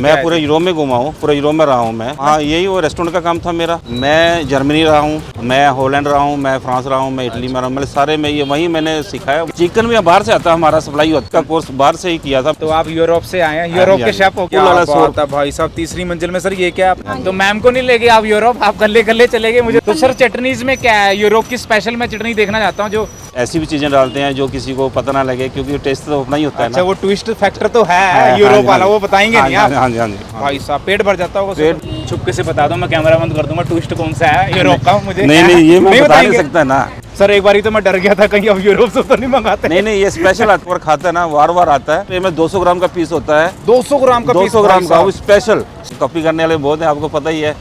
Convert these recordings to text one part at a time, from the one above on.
मैं पूरे यूरोप में घुमा हूँ, पूरे यूरोप में रहा हूँ मैं। हाँ, यही वो रेस्टोरेंट का काम था मेरा। मैं जर्मनी रहा हूँ, मैं हॉलैंड रहा हूँ, मैं फ्रांस रहा हूँ, मैं इटली में रहा हूँ, मतलब सारे में ये वहीं मैंने सिखाया। चिकन भी बाहर से आता है, हमारा सप्लाई का कोर्स बाहर से ही किया था। तो आप यूरोप से आए हैं, यूरोप के शेफ हो? क्या बात है भाई साहब, तीसरी मंजिल में सर ये क्या आप तो मैम को नहीं लेके आप यूरोप, आप गले गले चले गए। मुझे तो सर चटनीज में क्या है यूरोप की स्पेशल मैं चटनी देखना चाहता हूँ जो ऐसी भी चीजें डालते हैं जो किसी को पता ना लगे, क्योंकि टेस्ट तो अपना ही होता है ना। अच्छा, वो ट्विस्ट फैक्टर तो है यूरोप वाला, वो बताएंगे नहीं आप? हाँ जी, हाँ जी। भाई साहब पेट भर जाता होगा। पेट चुपके से बता दो, मैं कैमरा बंद कर दूंगा। ट्विस्ट कौन सा है यूरोप का? मुझे नहीं, ये मैं बता नहीं सकता ना सर। एक बारी तो मैं डर गया था कहीं अब यूरोप से तो नहीं मंगाते। नहीं, ये स्पेशल आता है, खाता है ना, वार आता है। ये में 200 ग्राम का पीस होता है। 200 ग्राम का? 200 ग्राम का, वो स्पेशल। कॉपी करने वाले बहुत है, आपको पता ही है।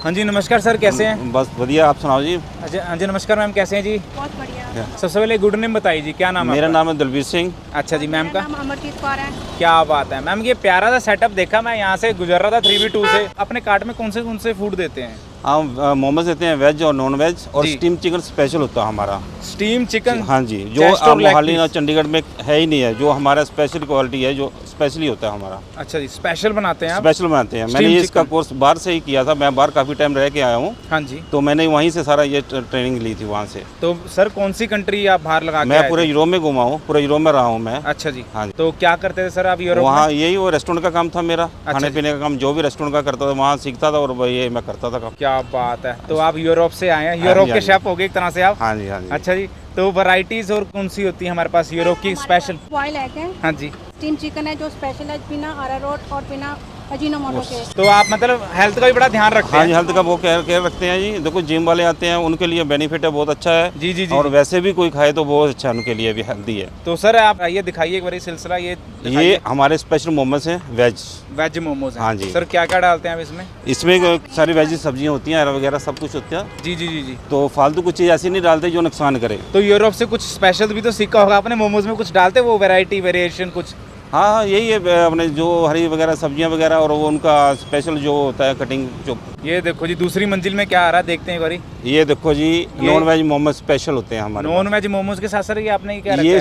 हाँ जी नमस्कार सर, कैसे हैं? बस बढ़िया, आप सुनाओ जी। अच्छा हाँ जी नमस्कार मैम, कैसे हैं जी? बहुत बढ़िया। सबसे पहले गुड नेम बताइए जी, क्या नाम है? मेरा नाम है दलबीर सिंह। अच्छा जी, मैम का नाम अमरजीत कौर है। क्या बात है मैम, ये प्यारा सा सेटअप देखा मैं यहाँ से गुजर रहा था 3v2 से। अपने कार्ट में कौन से फूड देते हैं? हम मोमोज देते हैं, वेज और नॉन वेज, और स्टीम चिकन स्पेशल होता है हमारा। Steam chicken? हाँ जी, जो मोहाली और चंडीगढ़ में है ही नहीं है, जो हमारा स्पेशल क्वालिटी है, जो स्पेशली होता है हमारा। अच्छा जी, स्पेशल बनाते हैं आप? स्पेशल बनाते हैं। मैंने इसका कोर्स बाहर से ही किया था, मैं बाहर काफ़ी टाइम रह के आया हूँ। हाँ जी। तो मैंने वहीं से सारा ये ट्रेनिंग ली थी वहाँ से। तो सर कौन सी कंट्री आप बाहर लगा के मैं पूरे यूरोप में घुमा हूँ, पूरे यूरोप में रहा हूँ मैं। अच्छा जी। हाँ जी। तो क्या करते थे सर आप यूरोप में? वहाँ यही वो रेस्टोरेंट का काम था मेरा। खाने पीने का काम जो भी रेस्टोरेंट का करता था वहाँ सीखता था, और ये मैं करता था काम। क्या बात है। तो आप यूरोप से आए हैं, यूरोप के शेफ हो गए एक तरह से आप? हाँ जी, हाँ जी। अच्छा जी, तो वैरायटीज और कौन सी होती है हमारे पास यूरोप की स्पेशल? बॉयल एग है, हाँ जी। स्टीम चिकन है जो स्पेशल है, बिना अरारोट और बिना अजीनोमोटो के। तो आप मतलब हेल्थ का भी बड़ा ध्यान रखते हैं? हाँ जी, हेल्थ का वो केयर रखते हैं जी। देखो जिम वाले आते हैं, उनके लिए बेनिफिट है, बहुत अच्छा है जी जी जी। और वैसे भी कोई खाए तो बहुत अच्छा है, उनके लिए भी हेल्दी है। तो सर आप ये दिखाइए एक बार सिलसिला, ये हमारे स्पेशल मोमोज हैं, वेज मोमोज हैं। हाँ जी। सर क्या क्या डालते हैं आप इसमें? इसमें सारी वेज सब्जियां होती हैं वगैरह, सब कुछ होता है। जी जी जी जी। तो फालतू कुछ चीज़ ऐसी नहीं डालते जो नुकसान करे। तो यूरोप से कुछ स्पेशल भी तो सीखा होगा आपने, मोमोज में कुछ डालते वो वैरायटी वेरिएशन कुछ? हाँ, यही है अपने जो हरी वगैरह सब्जियां वगैरह, और वो उनका स्पेशल जो होता है कटिंग जो। ये देखो जी दूसरी मंजिल में क्या आ रहा है, देखते हैं एक बारी। ये देखो जी, नॉन वेज मोमोज स्पेशल होते हैं हमारे। नॉन वेज मोमोज के साथ सर ये आपने क्या रखा ये है?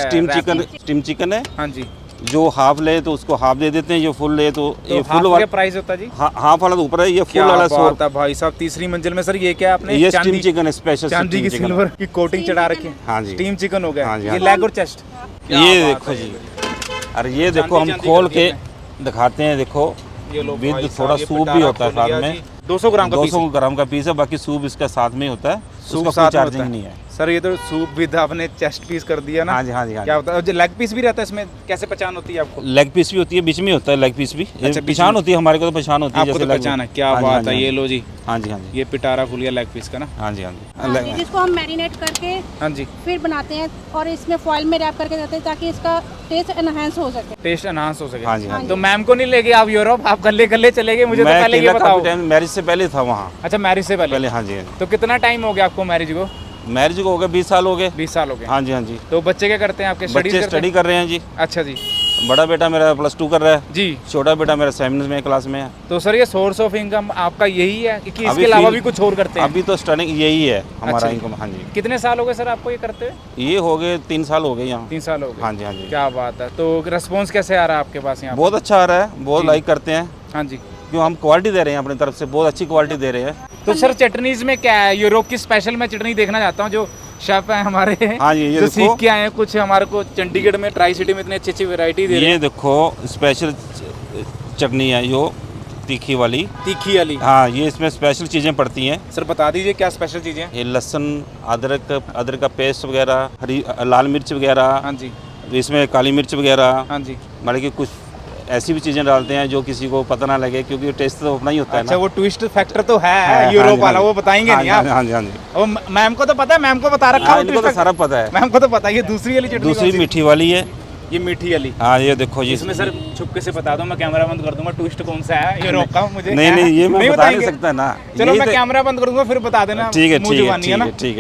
स्टीम चिकन है। हाँ जी। जो हाफ ले तो उसको हाफ दे देते हैं, जो फुल ले तो ये फुल वाला प्राइस होता है जी? हाफ वाला तो ऊपर है, ये फुल वाला 100। भाई साहब तीसरी मंजिल में सर ये क्या आपने? ये स्टीम चिकन है, स्पेशल चांदी की सिल्वर की कोटिंग चढ़ा रखी है। हाँ जी, स्टीम चिकन हो गया। हाँ जी, ये लेग और चेस्ट? ये देखो जी, अरे ये देखो हम खोल के दिखाते हैं। देखो विद थोड़ा सूप भी होता है साथ में। 200 ग्राम का 200 ग्राम का पीस है, बाकी सूप इसका साथ में ही होता है। सूप उसका कोई चार्जिंग नहीं है सर। ये तो सूप भी आपने चेस्ट पीस कर दिया ना? हाँ जी, हाँ जी, हाँ क्या होता है जो लेग पीस भी रहता है इसमें, कैसे पहचान होती है आपको? लेग पीस भी होती है, बीच में होता है लेग पीस भी। अच्छा, पहचान होती है हमारे को, तो पहचान होती है आपको तो पहचान है। क्या बात है, ये लो जी। हाँ जी, हाँ जी, ये पिटारा फुल गया लेग पीस का ना? हाँ जी, हाँ जी। जिसको हम मैरिनेट करके हाँ जी फिर बनाते हैं और इसमें फॉइल में रैप करके देते हैं ताकि इसका टेस्ट एनहांस हो सके। टेस्ट एनहांस हो सके। हाँ जी, हाँ जी। तो मैम को नहीं लेके आप यूरोप, आप गले गले चले गए। मुझे तो मैं पहले ये बताओ। मैरिज से पहले था वहाँ। अच्छा, मैरिज से पहले? हाँ जी। तो कितना टाइम हो गया आपको मैरिज को? मैरिज को हो गया 20 साल हो गए। 20 साल हो गए। हाँ जी, हाँ जी। तो बच्चे क्या करते हैं आपके? बच्चे स्टडी कर रहे हैं जी। अच्छा जी। बड़ा बेटा मेरा +2 कर रहा है जी। छोटा बेटा मेरा 7th में क्लास में है। तो सर ये सोर्स ऑफ इनकम आपका यही है कि इसके अलावा भी कुछ और करते हैं? अभी तो स्टार्टिंग यही है हमारा अच्छा इनकम। हाँ जी। कितने साल हो गए सर आपको ये करते हुए? ये हो गए 3 साल हो गए यहाँ। 3 साल हो गए। हाँ जी, हाँ जी। क्या बात है। तो रिस्पॉन्स कैसे आ रहा है आपके पास यहाँ? बहुत अच्छा आ रहा है, बहुत लाइक करते हैं। हाँ जी। क्यों, हम क्वालिटी दे रहे हैं अपनी तरफ से, बहुत अच्छी क्वालिटी दे रहे हैं। तो सर चटनीज में क्या है यूरोप की स्पेशल मैं चटनी देखना चाहता हूँ जो शेफ है हमारे। हाँ जी, ये जो देखो, सीख के आए हैं कुछ हमारे को चंडीगढ़ में ट्राई सिटी में इतनी अच्छी अच्छी वैरायटी दे रहे हैं। ये देखो स्पेशल चटनी है जो तीखी वाली। तीखी वाली? हाँ, ये इसमें स्पेशल चीज़ें पड़ती हैं। सर बता दीजिए क्या स्पेशल चीज़ें? ये लहसुन, अदरक का पेस्ट वगैरह, हरी लाल मिर्च वगैरह। हाँ जी। इसमें काली मिर्च वगैरह। हाँ जी। मतलब कि कुछ ऐसी भी चीज़ें डालते हैं जो किसी को पता ना लगे, क्योंकि टेस्ट तो अपना ही होता है ना। अच्छा, वो ट्विस्ट फैक्टर तो है यूरोप वाला, वो बताएंगे नहीं आप? हाँ जी, हाँ जी। और मैम को तो पता है, मैम को बता रखा है। इनको तो सारा पता है। मैम को तो पता है। ये दूसरी वाली चटनी? दूसरी मीठी वाली है। ये मीठी वाली? हाँ, ये देखो जी। इसमें सर छुपके से बता दो, मैं कैमरा बंद कर दूंगा। ट्विस्ट कौन सा है यूरोप का? मुझे नहीं, ये मैं बता नहीं सकता ना। चलो मैं कैमरा बंद कर दूंगा, फिर बता देना। ठीक है,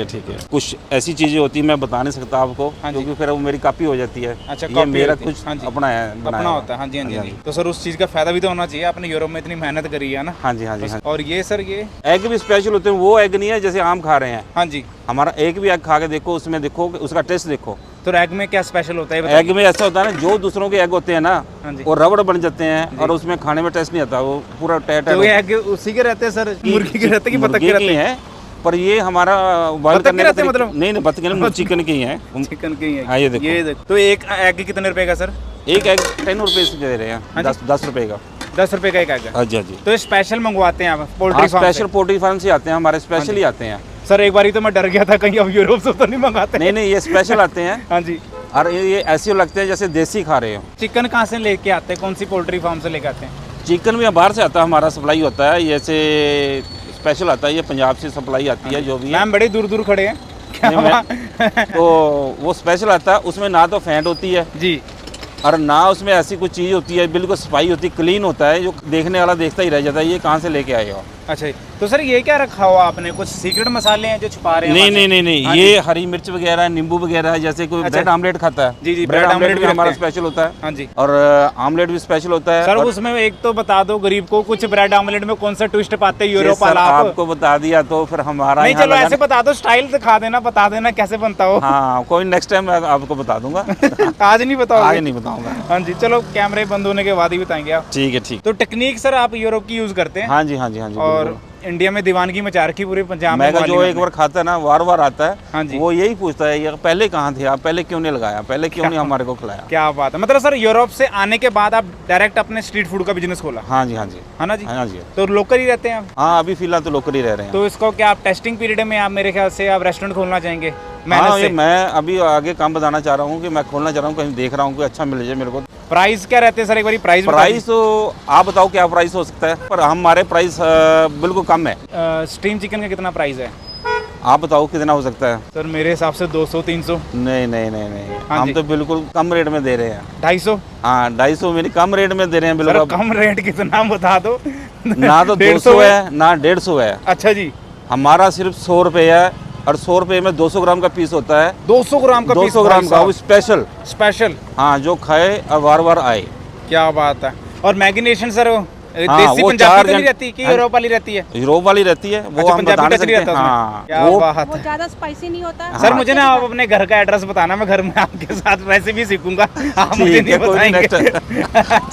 ठीक है। कुछ ऐसी चीजें होती है मैं बता नहीं सकता आपको, क्योंकि फिर वो मेरी कॉपी हो जाती है। अच्छा, ये मेरा कुछ अपना है, अपना होता है। हाँ जी, हाँ जी। तो सर उस चीज का फायदा भी तो होना चाहिए, आपने यूरोप में इतनी मेहनत करी है ना? हाँ जी, हाँ जी। और ये सर ये एग भी स्पेशल होते हैं। वो एग नहीं है जैसे आम खा रहे हैं। हाँ जी। हमारा एक भी एग खा के देखो, उसमें देखो उसका टेस्ट देखो, तो एग में क्या स्पेशल होता है एग में ऐसा होता है ना, जो दूसरों के एग होते हैं ना हाँ जी। वो रबड़ बन जाते हैं और उसमें खाने में टेस्ट नहीं आता, वो पूरा टैट तो ये एग उसी के रहते हैं सर, मुर्गी के रहते हैं कि बतख के रहते हैं? है, पर ये हमारा बॉयल बतख के करने का रहते हैं तरीका- मतलब? नहीं नहीं, बतख के नहीं, चिकन के ही है। चिकन के ही है। हाँ, ये देखो। तो एक एग कितने रुपए का सर? एक एग 10 रुपए से दे रहे हैं, हाँ जी। 10 रुपए का। 10 रुपए का एक एग है। हाँ जी, हाँ जी। तो ये स्पेशल मंगवाते हैं आप हाँ, poultry farm special poultry farm से आते हैं हमारे, स्पेशल ही आते हैं। सर एक बारी तो मैं डर गया था कहीं अब यूरोप से तो नहीं मंगाते। नहीं नहीं, ये स्पेशल आते हैं हाँ जी। और ये ऐसे लगते हैं जैसे देसी खा रहे हो। चिकन कहाँ से लेके आते हैं, कौन सी पोल्ट्री फार्म से लेके आते हैं? चिकन भी बाहर से आता है, हमारा सप्लाई होता है, जैसे स्पेशल आता है, ये पंजाब से सप्लाई आती है जो भी है। मैम बड़े दूर दूर खड़े हैं नहीं, तो वो स्पेशल आता है, उसमें ना तो फैट होती है जी। और ना उसमें ऐसी कुछ चीज़ होती है, बिल्कुल सफाई होती है, क्लीन होता है, जो देखने वाला देखता ही रह जाता है ये कहाँ से लेके आए हो। अच्छा जी। तो सर ये क्या रखा हुआ आपने, कुछ सीक्रेट मसाले हैं जो छुपा रहे हैं? नहीं वहाँ से? नहीं नहीं नहीं, हाँ ये जी। हरी मिर्च वगैरह, नींबू वगैरह, जैसे कोई अच्छा। ब्रेड आमलेट खाता है। जी, जी, ब्रेड ब्रेड आमलेट आमलेट भी भी हमारा रखते हैं। स्पेशल होता है। हाँ जी। और आमलेट भी स्पेशल होता है। सर और उसमें एक तो बता दो गरीब को, कुछ ब्रेड आमलेट में कौन सा ट्विस्ट पाते हैं ये यूरोप सर वाला आप? आपको बता दिया तो फिर हमारा नहीं यहाँ चलो लगा- ऐसे बता दो, स्टाइल दिखा देना, बता देना कैसे बनता हो। हाँ, कोई नेक्स्ट टाइम मैं आपको बता दूंगा। आज नहीं बताओगे? आगे नहीं बताऊंगा। हाँ जी, चलो कैमरे बंद होने के बाद ही बताएंगे आप। ठीक है, ठीक। तो टेक्निक सर आप यूरोप की यूज करते हैं? हाँ जी, हाँ जी, हाँ जी। और बिल्कुल। इंडिया में दीवानगी मचा रखी पूरे पंजाब में। मैं जो ग्वालियर एक में। बार खाता है ना, वार वार आता हाँ है, जी। वो यही पूछता है ये पहले कहाँ थे आप, पहले क्यों नहीं लगाया, पहले क्यों नहीं हमारे को खिलाया। क्या बात है, मतलब सर यूरोप से आने के बाद आप डायरेक्ट अपने स्ट्रीट फूड का बिजनेस खोला? हाँ जी, हाँ जी, है ना जी? हाँ जी। तो लोकल ही रहते हैं आप? हाँ, अभी फिलहाल तो लोकल ही रह रहे हैं। तो इसको क्या आप टेस्टिंग पीरियड में आप मेरे ख्याल से आप रेस्टोरेंट खोलना चाहेंगे? हाँ, मेहनत ये से। मैं अभी आगे काम बताना चाह रहा हूँ कि मैं खोलना चाह रहा हूँ, कहीं देख रहा हूँ कि अच्छा मिल जाए मेरे को। प्राइस क्या रहते हैं सर, एक बार प्राइस प्राइस तो आप बताओ क्या प्राइस हो सकता है, पर हमारे प्राइस बिल्कुल कम है। स्टीम चिकन का कितना प्राइस है? आप बताओ कितना हो सकता है। सर मेरे हिसाब से 200-300। नहीं नहीं नहीं नहीं, हाँ हम जी। तो बिल्कुल कम रेट में दे रहे हैं। 250? हाँ, 250 में नहीं, कम रेट में दे रहे हैं सर बिल्कुल। कम रेट कितना बता दो। ना तो 150 200 है ना 150 है, अच्छा जी। हमारा सिर्फ 100 रुपये है, और 100 रुपये में 200 ग्राम का पीस होता है। 200 ग्राम का 200 ग्राम का वो स्पेशल। स्पेशल। हाँ, जो खाए और बार बार आए। क्या बात है। और मैग्नेशन सर हाँ, देसी वो पंजाबी 4 तो नहीं घंटे- रहती कि हाँ। यूरोप वाली रहती है? यूरोप वाली रहती है, वो अच्छा, हम पंजाबी बता नहीं टच नहीं सकते। रहता उसमें? हाँ, क्या वो बात वो है। ज़्यादा स्पाइसी नहीं होता है। सर मुझे ना आप अपने घर का एड्रेस बताना, मैं घर में आपके साथ रेसिपी सीखूंगा। आप मुझे ठीक नहीं है, कोई नहीं, बताएंगे।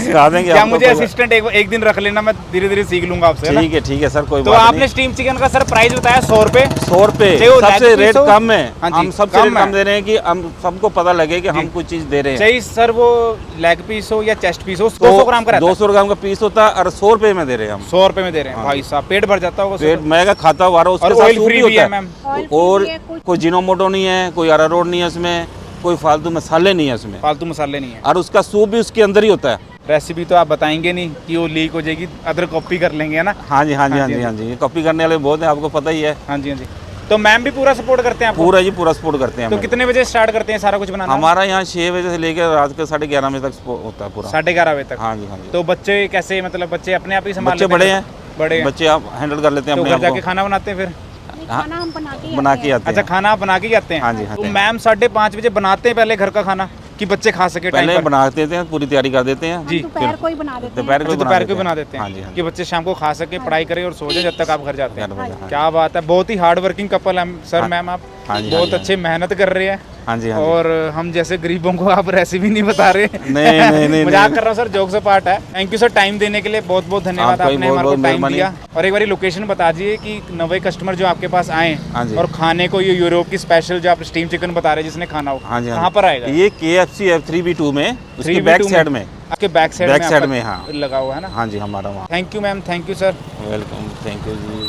सिखा देंगे क्या आपको, मुझे कोई बात- असिस्टेंट एक दिन रख लेना, मैं धीरे धीरे सीख लूंगा आपसे, है ना? ठीक है सर, कोई तो बात आपने नहीं। स्टीम चिकन का सर प्राइस बताया 100 रुपए। 100 रुपये चाहे वो सबसे leg रेट piece हो? कम है। हाँ जी, हम सबसे कम रेट है। कम दे रहे हैं कि हम सबको पता लगे कि हम कुछ चीज दे रहे हैं। चाहिए सर वो लेग पीस हो या चेस्ट पीस हो, 200 ग्राम का रहता है। 200 ग्राम का पीस होता है और 100 रुपये में दे रहे हैं हम। 100 रुपए में दे रहे हैं भाई साहब, पेट भर जाता होगा पेट सर। मैं का खाता हुआ रहा, उसके और साथ ऑयल सूप फ्री भी भी है होता मैम। ऑयल फ्री और भी है, कुछ कोई जिनोमोटो नहीं है, कोई अरारोट नहीं है उसमें, कोई फालतू मसाले नहीं है उसमें, फालतू मसाले नहीं है। और उसका सूप भी उसके अंदर ही होता है। रेसिपी तो आप बताएंगे नहीं कि वो लीक हो जाएगी, अदर कॉपी कर लेंगे, है ना? हाँ जी, हाँ जी, हाँ हाँ जी, जी, हाँ जी, कॉपी करने वाले बहुत हैं, आपको पता ही है। हाँ जी, हाँ जी। तो मैम भी पूरा सपोर्ट करते हैं आपको? पूरा जी, पूरा सपोर्ट करते हैं तो हमें। कितने बजे स्टार्ट करते हैं सारा कुछ बनाना? हमारा यहाँ 6 बजे से लेकर रात के 11:30 बजे तक होता है पूरा। 11:30 बजे तक? हाँ जी, हाँ जी। तो बच्चे कैसे, मतलब बच्चे अपने आप ही संभाल बच्चे लेते बड़े हैं, बड़े हैं। बच्चे आप हैंडल कर लेते हैं तो अपने घर आप जाके को, खाना बनाते हैं फिर? नहीं, हाँ, खाना हम बना के आते अच्छा, हैं। खाना आप बना के ही आते हैं? हाँ जी, हाँ तो जी। मैम 5:30 बजे बनाते हैं पहले घर का खाना कि बच्चे खा सके टाइम पहले पर? बना देते हैं, पूरी तैयारी कर देते हैं। जी। दोपहर को ही बना देते हैं। दोपहर को अच्छा, दोपहर को बना देते हैं हाँ जी, हाँ कि जी। बच्चे शाम को खा सके, पढ़ाई करें और सो जाए जब तक आप घर जाते हैं। 11 बजे, हाँ। क्या बात है, बहुत ही हार्ड वर्किंग कपल है सर। हाँ। मैम आप हाँ जी, हाँ बहुत जी, हाँ अच्छे मेहनत कर रहे हैं, हाँ जी, हाँ जी। और हम जैसे गरीबों को आप रेसिपी नहीं बता रहे। नहीं, मजाक नहीं। कर रहा हूँ सर, जोक से पार्ट है। थैंक यू सर टाइम देने के लिए, बहुत बहुत धन्यवाद, आपका भी आपने बहुत हमारे को बहुत टाइम मेहरबानी। दिया। और एक बार लोकेशन बता दीजिए कि नए कस्टमर जो आपके पास आए हाँ जी। और खाने को ये यूरोप की स्पेशल जो आप स्टीम चिकन बता रहे हैं जिसने खाना हो, हाँ जी, हाँ कहाँ जी। पर आएगा? ये KFC F3B2 में, उसके 3B2 बैक साइड में। आपके बैक साइड बैक में साइड आपका में, हाँ। लगा हुआ है ना? हाँ जी, हमारा वहाँ। Thank you ma'am, thank you sir. Welcome, thank you ji.